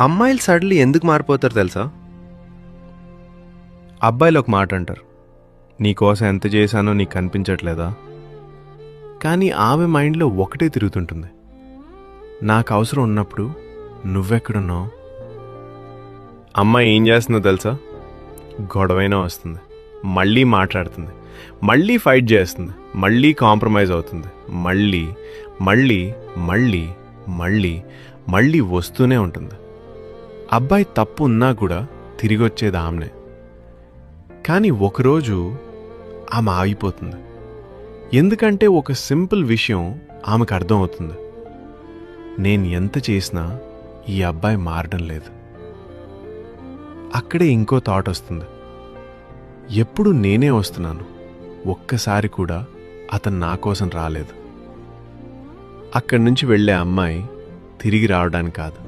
అమ్మాయిలు సడన్లీ ఎందుకు మారిపోతారు తెలుసా? అబ్బాయిలు ఒక మాట అంటారు, నీకోసం ఎంత చేశానో నీకు కనిపించట్లేదా? కానీ ఆమె మైండ్లో ఒకటే తిరుగుతుంటుంది, నాకు అవసరం ఉన్నప్పుడు నువ్వెక్కడున్నావు? అమ్మాయి ఏం చేస్తుందో తెలుసా? గొడవైనా వస్తుంది, మళ్ళీ మాట్లాడుతుంది, మళ్ళీ ఫైట్ చేస్తుంది, మళ్ళీ కాంప్రమైజ్ అవుతుంది, మళ్ళీ మళ్ళీ మళ్ళీ మళ్ళీ మళ్ళీ వస్తూనే ఉంటుంది. అబ్బాయి తప్పు ఉన్నా కూడా తిరిగి వచ్చేది ఆమెనే. కానీ ఒకరోజు ఆమె ఆగిపోతుంది. ఎందుకంటే ఒక సింపుల్ విషయం ఆమెకు అర్థమవుతుంది, నేను ఎంత చేసినా ఈ అబ్బాయి మారడం లేదు. అక్కడే ఇంకో థాట్ వస్తుంది, ఎప్పుడు నేనే వస్తున్నాను, ఒక్కసారి కూడా అతను నా కోసం రాలేదు. అక్కడి నుంచి వెళ్ళే అమ్మాయి తిరిగి రావడానికి కాదు,